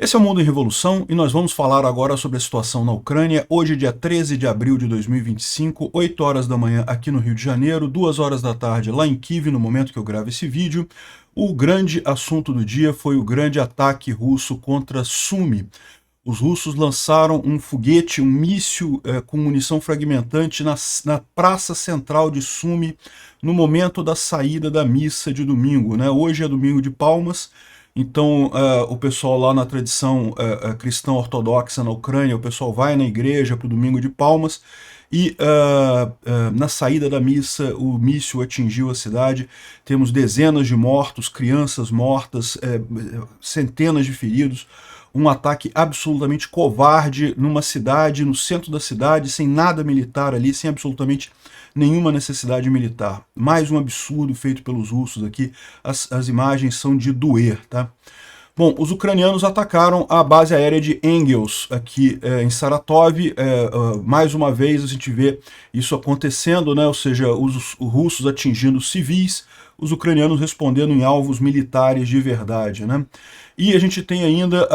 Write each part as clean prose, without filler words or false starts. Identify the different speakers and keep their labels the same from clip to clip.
Speaker 1: Esse é o Mundo em Revolução e nós vamos falar agora sobre a situação na Ucrânia. Hoje, dia 13 de abril de 2025, 8 horas da manhã aqui no Rio de Janeiro, 2 horas da tarde lá em Kiev, no momento que eu gravo esse vídeo. O grande assunto do dia foi o grande ataque russo contra Sumy. Os russos lançaram um foguete, um míssil com munição fragmentante na praça central de Sumy, no momento da saída da missa de domingo, né? Hoje é domingo de Palmas. Então, o pessoal lá na tradição cristã ortodoxa na Ucrânia, o pessoal vai na igreja para o domingo de Palmas e na saída da missa o míssil atingiu a cidade. Temos dezenas de mortos, crianças mortas, centenas de feridos. Um ataque absolutamente covarde numa cidade, no centro da cidade, sem nada militar ali, sem absolutamente nenhuma necessidade militar. Mais um absurdo feito pelos russos aqui. As imagens são de doer, tá? Bom, os ucranianos atacaram a base aérea de Engels, aqui em Saratov. Mais uma vez a gente vê isso acontecendo, né? Ou seja, os russos atingindo civis, os ucranianos respondendo em alvos militares de verdade, né? E a gente tem ainda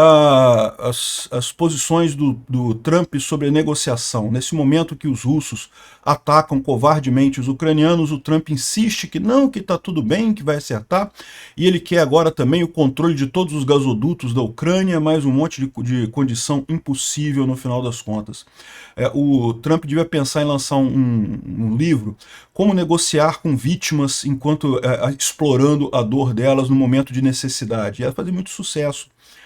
Speaker 1: as posições do Trump sobre a negociação. Nesse momento que os russos atacam covardemente os ucranianos, o Trump insiste que não, que está tudo bem, que vai acertar, e ele quer agora também o controle de todos os gasodutos da Ucrânia, mais um monte de condição impossível no final das contas. O Trump devia pensar em lançar um livro, Como Negociar com Vítimas enquanto explorando a dor delas no momento de necessidade. Ia fazer muito sucesso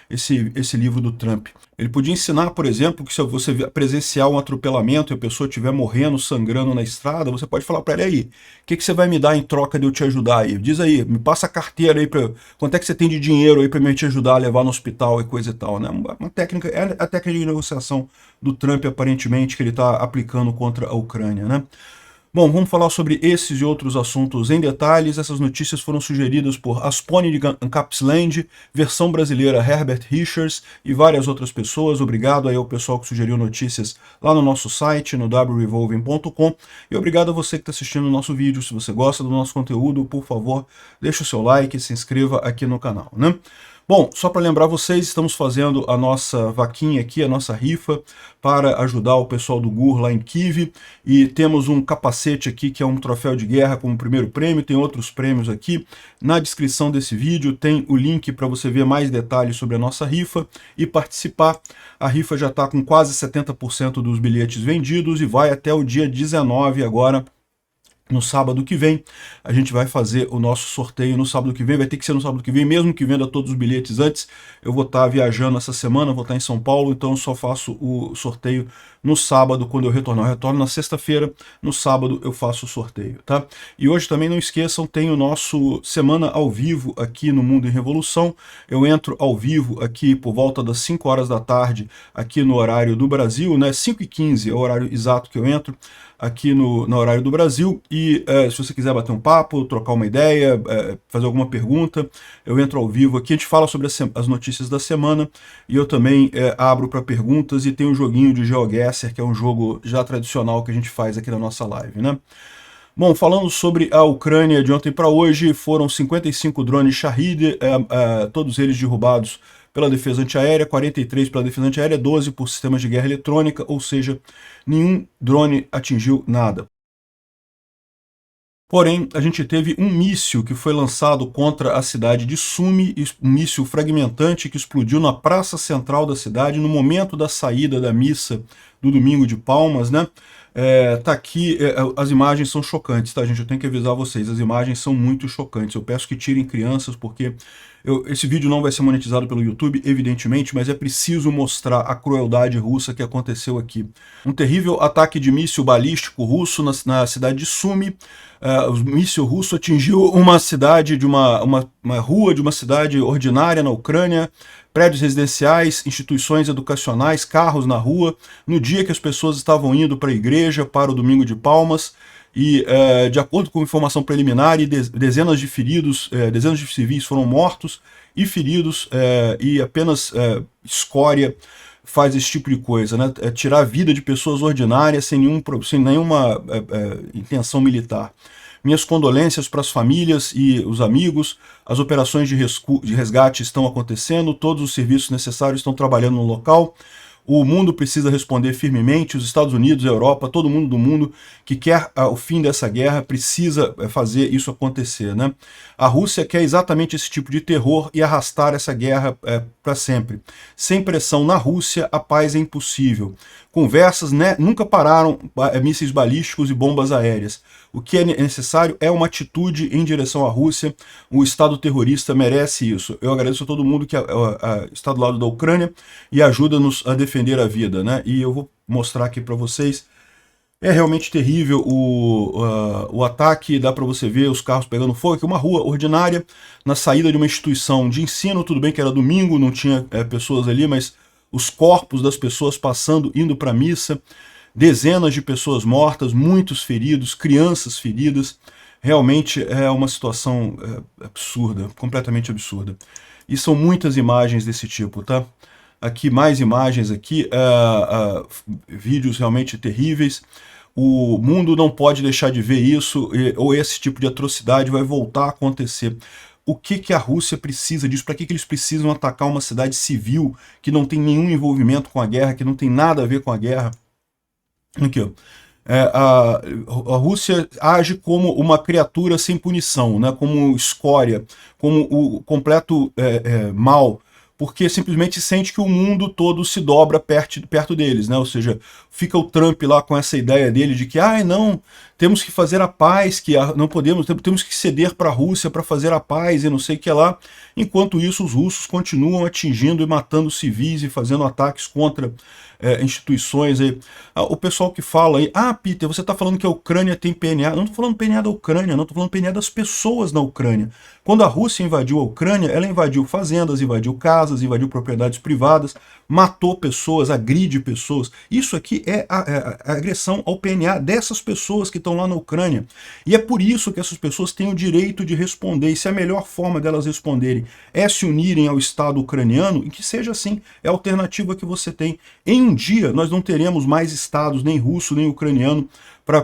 Speaker 1: esse livro do Trump. Ele podia ensinar, por exemplo, que se você presenciar um atropelamento e a pessoa estiver morrendo, sangrando na estrada, você pode falar para ele aí, o que você vai me dar em troca de eu te ajudar aí? Diz aí, me passa a carteira aí, quanto é que você tem de dinheiro aí para me te ajudar a levar no hospital e coisa e tal, né? Uma técnica, é a técnica de negociação do Trump, aparentemente, que ele está aplicando contra a Ucrânia, né? Bom, vamos falar sobre esses e outros assuntos em detalhes. Essas notícias foram sugeridas por Aspone de Capsland, versão brasileira Herbert Richards e várias outras pessoas. Obrigado aí ao pessoal que sugeriu notícias lá no nosso site, no wrevolving.com. E obrigado a você que está assistindo o nosso vídeo. Se você gosta do nosso conteúdo, por favor, deixe o seu like e se inscreva aqui no canal, né? Bom, só para lembrar vocês, estamos fazendo a nossa vaquinha aqui, a nossa rifa, para ajudar o pessoal do GUR lá em Kiev, e temos um capacete aqui que é um troféu de guerra como primeiro prêmio, tem outros prêmios aqui. Na descrição desse vídeo tem o link para você ver mais detalhes sobre a nossa rifa e participar. A rifa já está com quase 70% dos bilhetes vendidos e vai até o dia 19 agora. No sábado que vem, a gente vai fazer o nosso sorteio no sábado que vem, vai ter que ser no sábado que vem, mesmo que venda todos os bilhetes antes. Eu vou estar viajando essa semana, vou estar em São Paulo, então eu só faço o sorteio no sábado, quando eu retorno. Eu retorno na sexta-feira, no sábado eu faço o sorteio, tá? E hoje também não esqueçam, tem o nosso Semana ao Vivo aqui no Mundo em Revolução. Eu entro ao vivo aqui por volta das 5 horas da tarde, aqui no horário do Brasil, né? 5h15 é o horário exato que eu entro aqui no horário do Brasil, e se você quiser bater um papo, trocar uma ideia, fazer alguma pergunta, eu entro ao vivo aqui, a gente fala sobre as notícias da semana, e eu também abro para perguntas, e tem um joguinho de GeoGuessr, que é um jogo já tradicional que a gente faz aqui na nossa live, né? Bom, falando sobre a Ucrânia de ontem para hoje, foram 55 drones Shahed, todos eles derrubados pela defesa antiaérea, 43 pela defesa antiaérea, 12 por sistemas de guerra eletrônica, ou seja, nenhum drone atingiu nada. Porém, a gente teve um míssil que foi lançado contra a cidade de Sumy, um míssil fragmentante que explodiu na praça central da cidade no momento da saída da missa do domingo de Palmas, né? Tá aqui, as imagens são chocantes, tá, gente? Eu tenho que avisar vocês, as imagens são muito chocantes. Eu peço que tirem crianças, porque esse vídeo não vai ser monetizado pelo YouTube, evidentemente, mas é preciso mostrar a crueldade russa que aconteceu aqui. Um terrível ataque de míssil balístico russo na cidade de Sumy. O míssil russo atingiu uma cidade, uma rua de uma cidade ordinária na Ucrânia, prédios residenciais, instituições educacionais, carros na rua, no dia que as pessoas estavam indo para a igreja, para o domingo de Palmas, e de acordo com informação preliminar, dezenas de feridos, dezenas de civis foram mortos e feridos, e apenas escória faz esse tipo de coisa, né? Tirar a vida de pessoas ordinárias sem nenhuma intenção militar. Minhas condolências para as famílias e os amigos. As operações de resgate estão acontecendo, todos os serviços necessários estão trabalhando no local. O mundo precisa responder firmemente, os Estados Unidos, a Europa, todo mundo do mundo que quer o fim dessa guerra precisa fazer isso acontecer, né? A Rússia quer exatamente esse tipo de terror e arrastar essa guerra para sempre. Sem pressão na Rússia, a paz é impossível. Conversas, né, nunca pararam mísseis balísticos e bombas aéreas. O que é necessário é uma atitude em direção à Rússia. O Estado terrorista merece isso. Eu agradeço a todo mundo que está do lado da Ucrânia e ajuda-nos a defender a vida, né? E eu vou mostrar aqui para vocês. É realmente terrível o ataque, dá para você ver os carros pegando fogo, aqui uma rua ordinária, na saída de uma instituição de ensino, tudo bem que era domingo, não tinha pessoas ali, mas os corpos das pessoas passando, indo para a missa, dezenas de pessoas mortas, muitos feridos, crianças feridas, realmente é uma situação absurda, completamente absurda. E são muitas imagens desse tipo, tá? Aqui mais imagens aqui, vídeos realmente terríveis. O mundo não pode deixar de ver isso, ou esse tipo de atrocidade vai voltar a acontecer. O que a Rússia precisa disso? Para que eles precisam atacar uma cidade civil que não tem nenhum envolvimento com a guerra, que não tem nada a ver com a guerra? Aqui, ó. A Rússia age como uma criatura sem punição, né? Como escória, como o completo mal, porque simplesmente sente que o mundo todo se dobra perto deles, né? Ou seja, fica o Trump lá com essa ideia dele de que, não, temos que fazer a paz, que não podemos, temos que ceder para a Rússia para fazer a paz e não sei o que lá. Enquanto isso, os russos continuam atingindo e matando civis e fazendo ataques contra instituições. Aí. O pessoal que fala aí, Peter, você está falando que a Ucrânia tem PNA. Não estou falando PNA da Ucrânia, não estou falando PNA das pessoas na Ucrânia. Quando a Rússia invadiu a Ucrânia, ela invadiu fazendas, invadiu casas, invadiu propriedades privadas, matou pessoas, agride pessoas. Isso aqui é a agressão ao PNA dessas pessoas que estão lá na Ucrânia. E é por isso que essas pessoas têm o direito de responder. E se a melhor forma delas responderem é se unirem ao Estado ucraniano, e que seja assim, é a alternativa que você tem. Em um dia, nós não teremos mais Estados, nem russo, nem ucraniano, para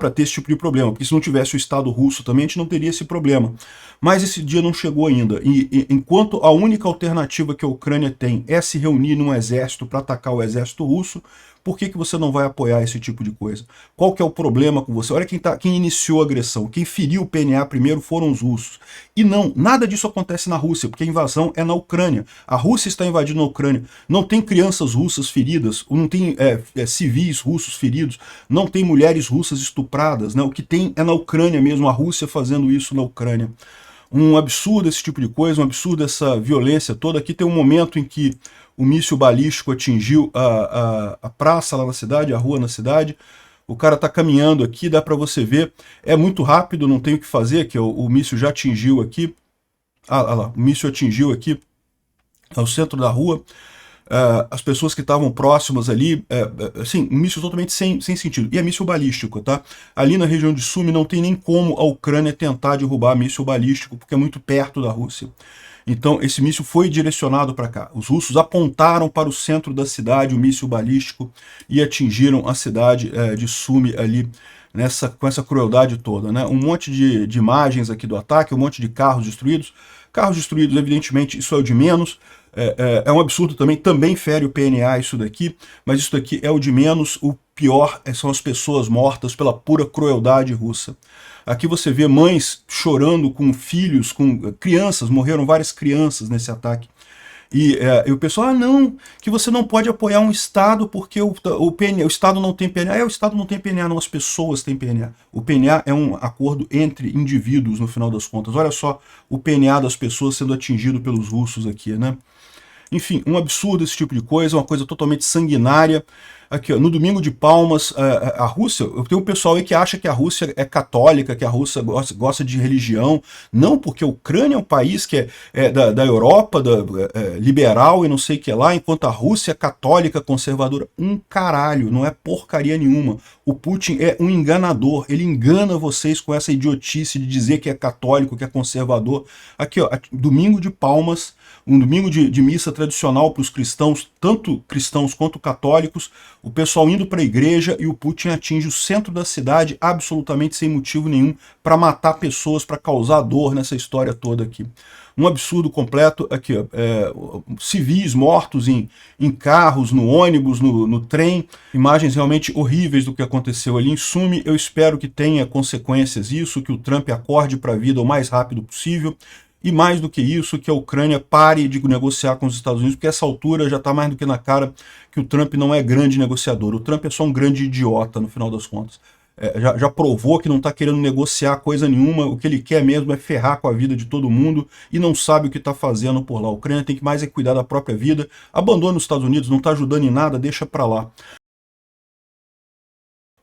Speaker 1: ter esse tipo de problema. Porque se não tivesse o Estado russo também, a gente não teria esse problema. Mas esse dia não chegou ainda. E enquanto a única alternativa que a Ucrânia tem é se reunir num exército para atacar o exército russo, por que você não vai apoiar esse tipo de coisa? Qual que é o problema com você? Olha quem iniciou a agressão, quem feriu o PNA primeiro foram os russos. E não, nada disso acontece na Rússia, porque a invasão é na Ucrânia. A Rússia está invadindo a Ucrânia. Não tem crianças russas feridas, não tem civis russos feridos, não tem mulheres russas estupradas, né? O que tem é na Ucrânia mesmo, a Rússia fazendo isso na Ucrânia. Um absurdo esse tipo de coisa, um absurdo essa violência toda. Aqui tem um momento em que o míssil balístico atingiu a praça lá na cidade, a rua na cidade. O cara está caminhando aqui, dá para você ver. É muito rápido, não tem o que fazer, que o míssil já atingiu aqui. Lá, o míssil atingiu aqui ao centro da rua. As pessoas que estavam próximas ali, assim, um míssil totalmente sem sentido. E é míssil balístico, tá? Ali na região de Sumi não tem nem como a Ucrânia tentar derrubar míssil balístico, porque é muito perto da Rússia. Então esse míssil foi direcionado para cá. Os russos apontaram para o centro da cidade o míssil balístico e atingiram a cidade de Sumi ali, com essa crueldade toda, né? Um monte de imagens aqui do ataque, um monte de carros destruídos. Carros destruídos, evidentemente, isso é o de menos. É um absurdo também fere o PNA isso daqui, mas isso daqui é o de menos. O pior são as pessoas mortas pela pura crueldade russa. Aqui você vê mães chorando com filhos, com crianças, morreram várias crianças nesse ataque. E o pessoal, não, que você não pode apoiar um Estado porque o Estado não tem PNA. O Estado não tem PNA, não, as pessoas têm PNA. O PNA é um acordo entre indivíduos, no final das contas. Olha só o PNA das pessoas sendo atingido pelos russos aqui, né? Enfim, um absurdo esse tipo de coisa, uma coisa totalmente sanguinária. Aqui, ó, no Domingo de Palmas, a Rússia, eu tenho um pessoal aí que acha que a Rússia é católica, que a Rússia gosta de religião. Não, porque a Ucrânia é um país que é da Europa, liberal e não sei o que lá, enquanto a Rússia é católica, conservadora. Um caralho, não é porcaria nenhuma. O Putin é um enganador, ele engana vocês com essa idiotice de dizer que é católico, que é conservador. Aqui, ó, Domingo de Palmas, um domingo de missa tradicional para os cristãos, tanto cristãos quanto católicos, o pessoal indo para a igreja e o Putin atinge o centro da cidade absolutamente sem motivo nenhum para matar pessoas, para causar dor nessa história toda aqui. Um absurdo completo aqui, ó, civis mortos em carros, no ônibus, no trem, imagens realmente horríveis do que aconteceu ali. Em suma, eu espero que tenha consequências isso, que o Trump acorde para a vida o mais rápido possível, e mais do que isso, que a Ucrânia pare de negociar com os Estados Unidos, porque a essa altura já está mais do que na cara que o Trump não é grande negociador. O Trump é só um grande idiota, no final das contas. Já provou que não está querendo negociar coisa nenhuma, o que ele quer mesmo é ferrar com a vida de todo mundo e não sabe o que está fazendo por lá. A Ucrânia tem que mais cuidar da própria vida, abandona os Estados Unidos, não está ajudando em nada, deixa para lá.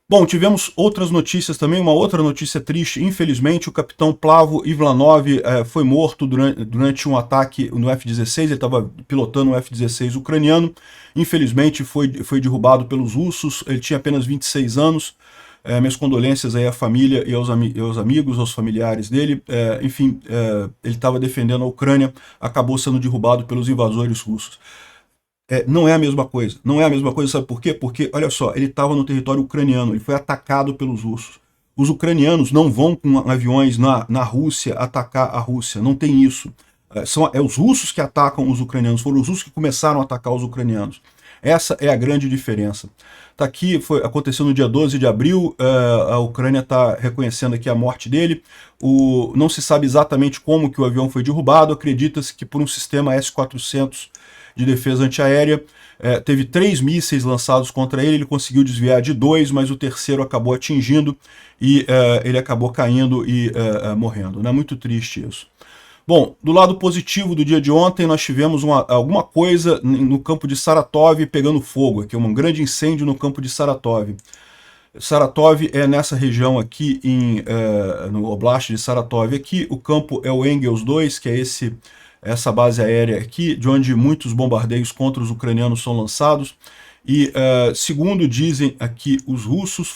Speaker 1: Bom, tivemos outras notícias também, uma outra notícia triste, infelizmente o capitão Plavo Ivlanov foi morto durante um ataque no F-16, ele estava pilotando um F-16 ucraniano, infelizmente foi derrubado pelos russos, ele tinha apenas 26 anos, minhas condolências aí à família e aos amigos, aos familiares dele. Enfim, ele estava defendendo a Ucrânia, acabou sendo derrubado pelos invasores russos. Não é a mesma coisa. Não é a mesma coisa, sabe por quê? Porque, olha só, ele estava no território ucraniano, ele foi atacado pelos russos. Os ucranianos não vão com aviões na Rússia atacar a Rússia, não tem isso. São os russos que atacam os ucranianos, foram os russos que começaram a atacar os ucranianos. Essa é a grande diferença. Tá aqui, aconteceu no dia 12 de abril, a Ucrânia está reconhecendo aqui a morte dele. Não se sabe exatamente como que o avião foi derrubado, acredita-se que por um sistema S-400 de defesa antiaérea. Teve 3 mísseis lançados contra ele, ele conseguiu desviar de 2, mas o terceiro acabou atingindo e ele acabou caindo e morrendo. Né? Muito triste isso. Bom, do lado positivo do dia de ontem, nós tivemos alguma coisa no campo de Saratov pegando fogo, aqui um grande incêndio no campo de Saratov. Saratov é nessa região aqui, no Oblast de Saratov aqui, o campo é o Engels 2, que é essa base aérea aqui, de onde muitos bombardeios contra os ucranianos são lançados, e segundo dizem aqui os russos,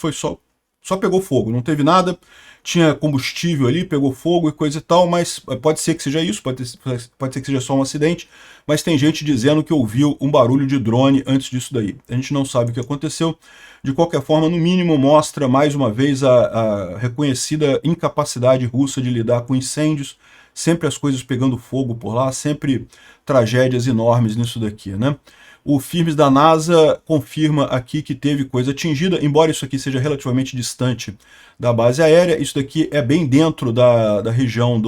Speaker 1: só pegou fogo, não teve nada, tinha combustível ali, pegou fogo e coisa e tal, mas pode ser que seja isso, pode ser que seja só um acidente, mas tem gente dizendo que ouviu um barulho de drone antes disso daí. A gente não sabe o que aconteceu. De qualquer forma, no mínimo, mostra mais uma vez a reconhecida incapacidade russa de lidar com incêndios, sempre as coisas pegando fogo por lá, sempre tragédias enormes nisso daqui, né? O Firmes da NASA confirma aqui que teve coisa atingida, embora isso aqui seja relativamente distante da base aérea, isso daqui é bem dentro da região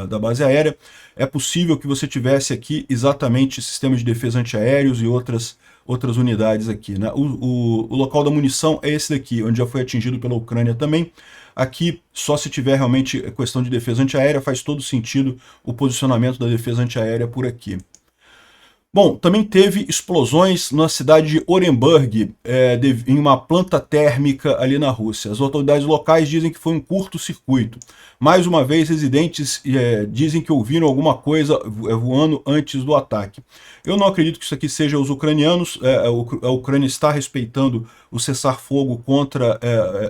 Speaker 1: da base aérea. É possível que você tivesse aqui exatamente sistemas de defesa antiaéreos e outras unidades aqui. Né? O local da munição é esse daqui, onde já foi atingido pela Ucrânia também. Aqui, só se tiver realmente questão de defesa antiaérea, faz todo sentido o posicionamento da defesa antiaérea por aqui. Bom, também teve explosões na cidade de Orenburg, em uma planta térmica ali na Rússia. As autoridades locais dizem que foi um curto-circuito. Mais uma vez, residentes dizem que ouviram alguma coisa voando antes do ataque. Eu não acredito que isso aqui seja os ucranianos. A Ucrânia está respeitando o cessar-fogo contra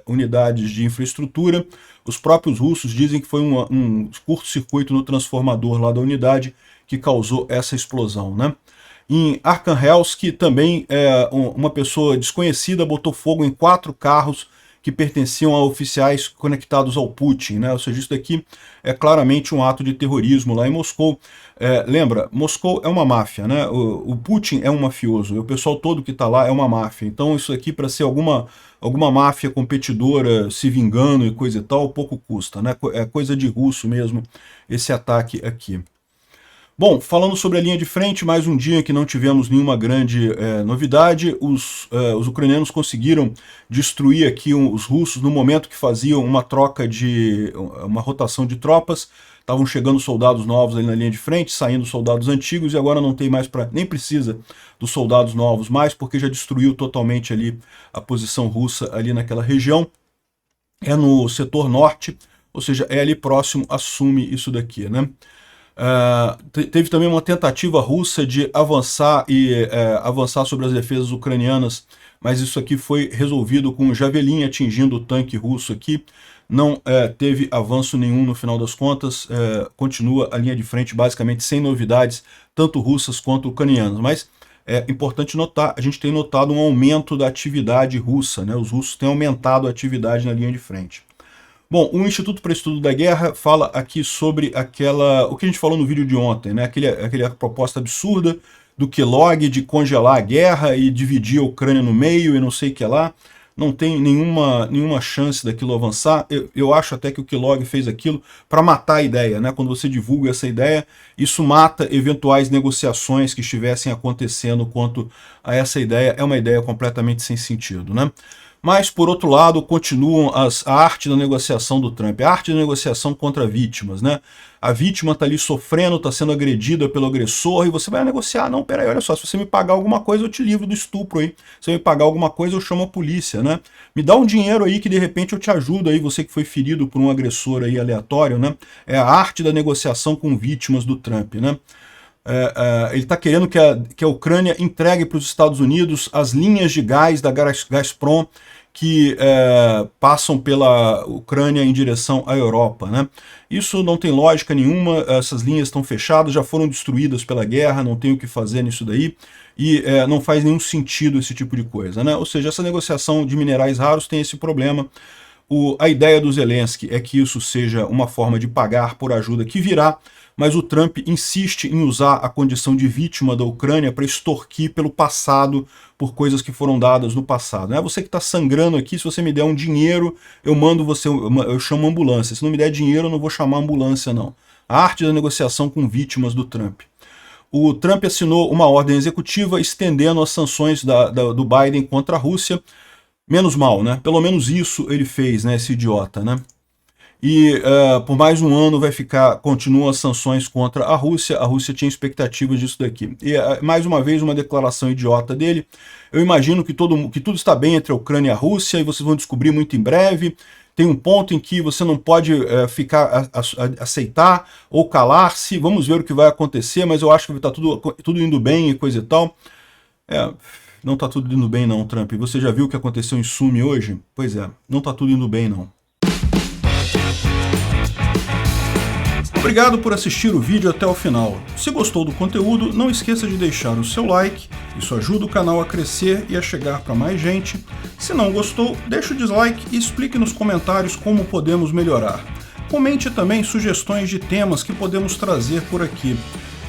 Speaker 1: unidades de infraestrutura. Os próprios russos dizem que foi um curto-circuito no transformador lá da unidade que causou essa explosão, né? Em Arkhangelsk, também uma pessoa desconhecida botou fogo em 4 carros que pertenciam a oficiais conectados ao Putin, né? Ou seja, isso daqui é claramente um ato de terrorismo lá em Moscou. Lembra, Moscou é uma máfia, né? O Putin é um mafioso, e o pessoal todo que está lá é uma máfia. Então isso aqui, para ser alguma máfia competidora se vingando e coisa e tal, pouco custa, né? É coisa de russo mesmo esse ataque aqui. Bom, falando sobre a linha de frente, mais um dia que não tivemos nenhuma grande novidade. Os ucranianos conseguiram destruir aqui os russos no momento que faziam uma uma rotação de tropas. Estavam chegando soldados novos ali na linha de frente, saindo soldados antigos, e agora não tem mais nem precisa dos soldados novos mais, porque já destruiu totalmente ali a posição russa ali naquela região. É no setor norte, ou seja, é ali próximo a Sumi isso daqui, né? Teve também uma tentativa russa de avançar avançar sobre as defesas ucranianas, mas isso aqui foi resolvido com um Javelin atingindo o tanque russo aqui. Não teve avanço nenhum no final das contas, continua a linha de frente basicamente sem novidades, tanto russas quanto ucranianas. Mas é importante notar, a gente tem notado um aumento da atividade russa, né? Os russos têm aumentado a atividade na linha de frente. Bom, o Instituto para Estudo da Guerra fala aqui sobre o que a gente falou no vídeo de ontem, né? Aquela proposta absurda do Kellogg de congelar a guerra e dividir a Ucrânia no meio e não sei o que lá. Não tem nenhuma chance daquilo avançar. Eu acho até que o Kellogg fez aquilo para matar a ideia, né? Quando você divulga essa ideia, isso mata eventuais negociações que estivessem acontecendo quanto a essa ideia. É uma ideia completamente sem sentido, né? Mas, por outro lado, continuam a arte da negociação do Trump, a arte da negociação contra vítimas, né? A vítima está ali sofrendo, está sendo agredida pelo agressor, e você vai negociar. Não, peraí, olha só, se você me pagar alguma coisa, eu te livro do estupro aí. Se você me pagar alguma coisa, eu chamo a polícia, né? Me dá um dinheiro aí que, de repente, eu te ajudo aí, você que foi ferido por um agressor aí aleatório, né? É a arte da negociação com vítimas do Trump, né? Ele está querendo que a Ucrânia entregue para os Estados Unidos as linhas de gás da Gazprom que passam pela Ucrânia em direção à Europa, né? Isso não tem lógica nenhuma, essas linhas estão fechadas, já foram destruídas pela guerra, não tem o que fazer nisso daí, e não faz nenhum sentido esse tipo de coisa, né? Ou seja, essa negociação de minerais raros tem esse problema. A ideia do Zelensky é que isso seja uma forma de pagar por ajuda que virá, mas o Trump insiste em usar a condição de vítima da Ucrânia para extorquir pelo passado, por coisas que foram dadas no passado. Não é você que está sangrando aqui, se você me der um dinheiro, eu mando você, eu chamo a ambulância. Se não me der dinheiro, eu não vou chamar a ambulância, não. A arte da negociação com vítimas do Trump. O Trump assinou uma ordem executiva estendendo as sanções do Biden contra a Rússia. Menos mal, né? Pelo menos isso ele fez, né? Esse idiota, né? E por mais um ano continuam as sanções contra a Rússia tinha expectativas disso daqui. E mais uma vez uma declaração idiota dele. Eu imagino que tudo está bem entre a Ucrânia e a Rússia, e vocês vão descobrir muito em breve. Tem um ponto em que você não pode aceitar ou calar-se, vamos ver o que vai acontecer, mas eu acho que está tudo indo bem e coisa e tal. Não está tudo indo bem não, Trump. Você já viu o que aconteceu em Sumi hoje? Pois é, não está tudo indo bem não. Obrigado por assistir o vídeo até o final. Se gostou do conteúdo, não esqueça de deixar o seu like, isso ajuda o canal a crescer e a chegar para mais gente. Se não gostou, deixe o dislike e explique nos comentários como podemos melhorar. Comente também sugestões de temas que podemos trazer por aqui.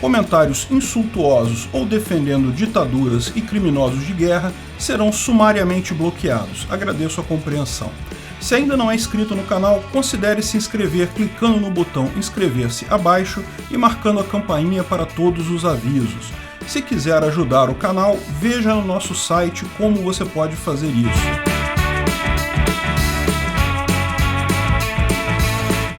Speaker 1: Comentários insultuosos ou defendendo ditaduras e criminosos de guerra serão sumariamente bloqueados. Agradeço a compreensão. Se ainda não é inscrito no canal, considere se inscrever clicando no botão inscrever-se abaixo e marcando a campainha para todos os avisos. Se quiser ajudar o canal, veja no nosso site como você pode fazer isso.